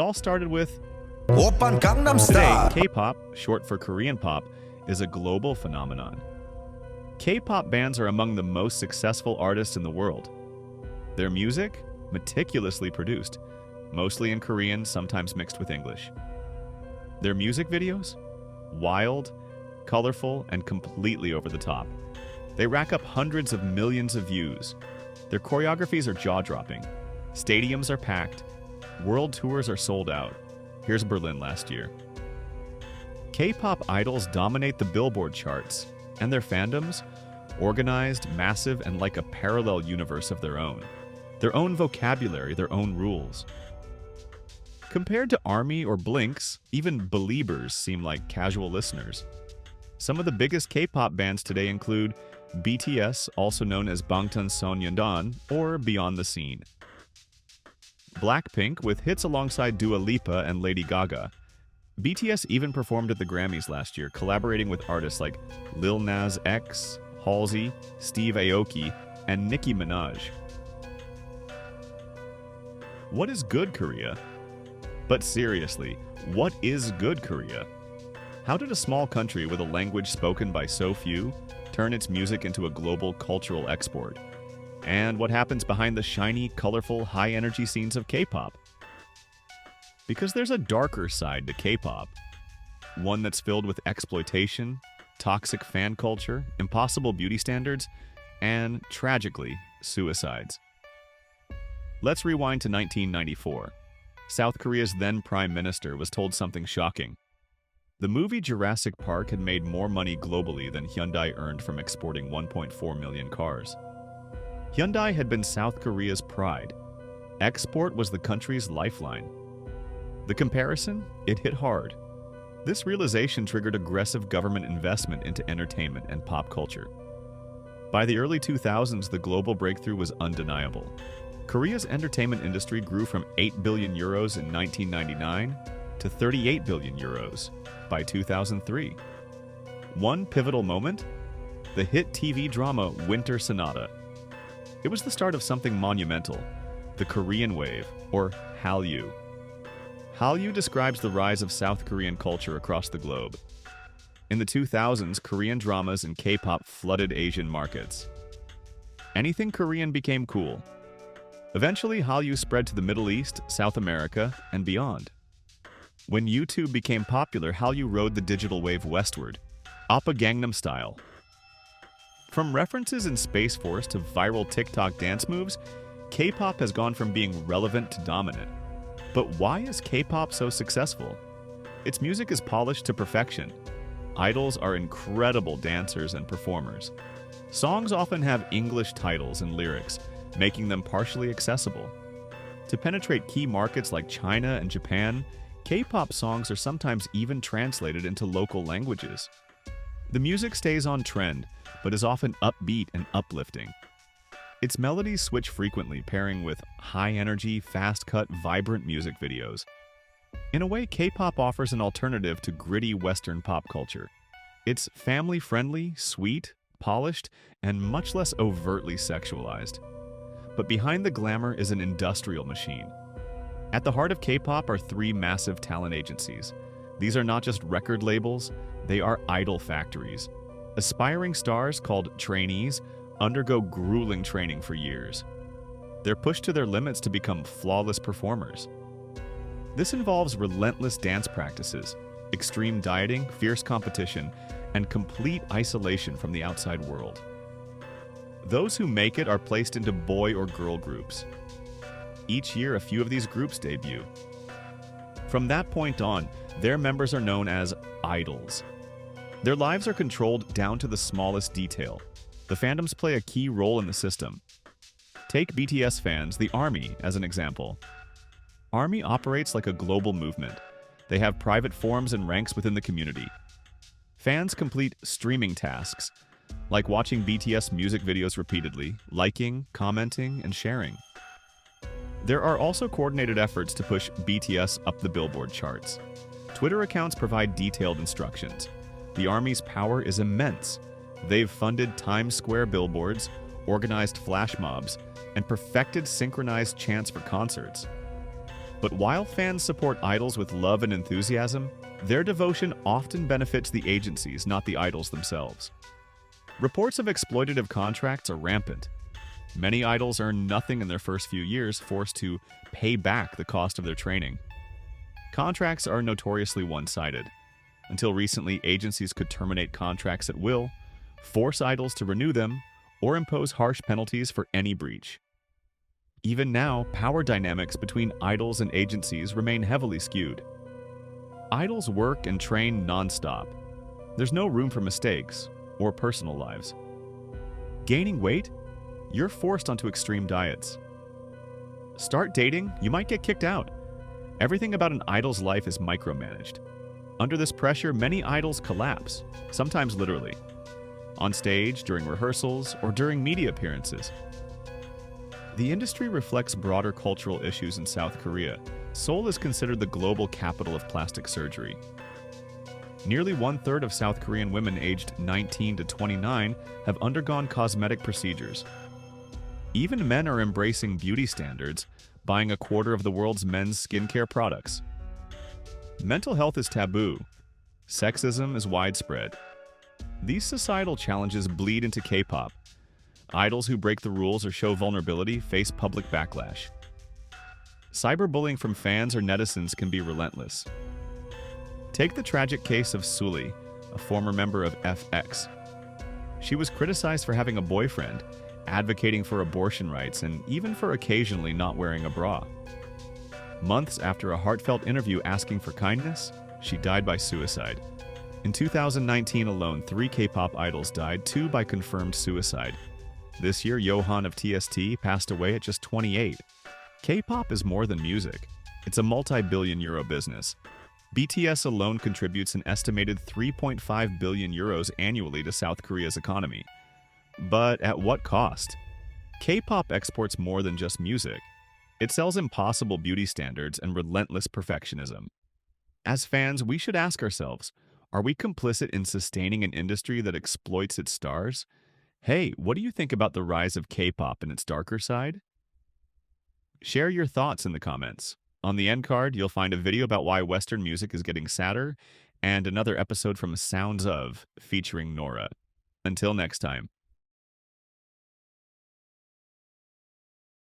all started with Oppan Gangnam today, Style. K-pop, short for Korean pop, is a global phenomenon. K-pop bands are among the most successful artists in the world. Their music, meticulously produced, mostly in Korean, sometimes mixed with English. Their music videos, wild, colorful, and completely over the top. They rack up hundreds of millions of views. Their choreographies are jaw-dropping. Stadiums are packed. World tours are sold out. Here's Berlin last year. K-pop idols dominate the Billboard charts, and their fandoms, organized, massive, and like a parallel universe of their own. Their own vocabulary, their own rules. Compared to ARMY or Blinks, even Beliebers seem like casual listeners. Some of the biggest K-pop bands today include BTS, also known as Bangtan Sonyeondan, or Beyond the Scene. Blackpink, with hits alongside Dua Lipa and Lady Gaga. BTS even performed at the Grammys last year, collaborating with artists like Lil Nas X, Halsey, Steve Aoki, and Nicki Minaj. What is good Korea? But seriously, what is good Korea? How did a small country with a language spoken by so few turn its music into a global cultural export? And what happens behind the shiny, colorful, high-energy scenes of K-pop? Because there's a darker side to K-pop. One that's filled with exploitation, toxic fan culture, impossible beauty standards, and, tragically, suicides. Let's rewind to 1994. South Korea's then Prime Minister was told something shocking. The movie Jurassic Park had made more money globally than Hyundai earned from exporting 1.4 million cars. Hyundai had been South Korea's pride. Export was the country's lifeline. The comparison? It hit hard. This realization triggered aggressive government investment into entertainment and pop culture. By the early 2000s, the global breakthrough was undeniable. Korea's entertainment industry grew from 8 billion euros in 1999 to 38 billion euros by 2003. One pivotal moment? The hit TV drama Winter Sonata. It was the start of something monumental, the Korean wave, or Hallyu. Hallyu describes the rise of South Korean culture across the globe. In the 2000s, Korean dramas and K-pop flooded Asian markets. Anything Korean became cool. Eventually, Hallyu spread to the Middle East, South America, and beyond. When YouTube became popular, Hallyu rode the digital wave westward, Oppa Gangnam Style. From references in Space Force to viral TikTok dance moves, K-pop has gone from being relevant to dominant. But why is K-pop so successful? Its music is polished to perfection. Idols are incredible dancers and performers. Songs often have English titles and lyrics, making them partially accessible. To penetrate key markets like China and Japan, K-pop songs are sometimes even translated into local languages. The music stays on trend, but is often upbeat and uplifting. Its melodies switch frequently, pairing with high-energy, fast-cut, vibrant music videos. In a way, K-pop offers an alternative to gritty Western pop culture. It's family-friendly, sweet, polished, and much less overtly sexualized. But behind the glamour is an industrial machine. At the heart of K-pop are three massive talent agencies. These are not just record labels, they are idol factories. Aspiring stars, called trainees, undergo grueling training for years. They're pushed to their limits to become flawless performers. This involves relentless dance practices, extreme dieting, fierce competition, and complete isolation from the outside world. Those who make it are placed into boy or girl groups. Each year, a few of these groups debut. From that point on, their members are known as idols. Their lives are controlled down to the smallest detail. The fandoms play a key role in the system. Take BTS fans, the ARMY, as an example. ARMY operates like a global movement. They have private forums and ranks within the community. Fans complete streaming tasks, like watching BTS music videos repeatedly, liking, commenting, and sharing. There are also coordinated efforts to push BTS up the Billboard charts. Twitter accounts provide detailed instructions. The ARMY's power is immense. They've funded Times Square billboards, organized flash mobs, and perfected synchronized chants for concerts. But while fans support idols with love and enthusiasm, their devotion often benefits the agencies, not the idols themselves. Reports of exploitative contracts are rampant. Many idols earn nothing in their first few years, forced to pay back the cost of their training. Contracts are notoriously one-sided. Until recently, agencies could terminate contracts at will, force idols to renew them, or impose harsh penalties for any breach. Even now, power dynamics between idols and agencies remain heavily skewed. Idols work and train non-stop. There's no room for mistakes or personal lives. Gaining weight? You're forced onto extreme diets. Start dating? You might get kicked out. Everything about an idol's life is micromanaged. Under this pressure, many idols collapse, sometimes literally. On stage, during rehearsals, or during media appearances. The industry reflects broader cultural issues in South Korea. Seoul is considered the global capital of plastic surgery. Nearly one-third of South Korean women aged 19 to 29 have undergone cosmetic procedures. Even men are embracing beauty standards, buying a quarter of the world's men's skincare products. Mental health is taboo. Sexism is widespread. These societal challenges bleed into K-pop. Idols who break the rules or show vulnerability face public backlash. Cyberbullying from fans or netizens can be relentless. Take the tragic case of Sully, a former member of FX. She was criticized for having a boyfriend, advocating for abortion rights, and even for occasionally not wearing a bra. Months after a heartfelt interview asking for kindness, she died by suicide. In 2019 alone, 3 K-pop idols died, 2 by confirmed suicide. This year, Johan of TST passed away at just 28. K-pop is more than music. It's a multi-billion euro business. BTS alone contributes an estimated 3.5 billion euros annually to South Korea's economy. But at what cost? K-pop exports more than just music. It sells impossible beauty standards and relentless perfectionism. As fans, we should ask ourselves, are we complicit in sustaining an industry that exploits its stars? Hey, what do you think about the rise of K-pop and its darker side? Share your thoughts in the comments. On the end card, you'll find a video about why Western music is getting sadder and another episode from Sounds of featuring Nora. Until next time.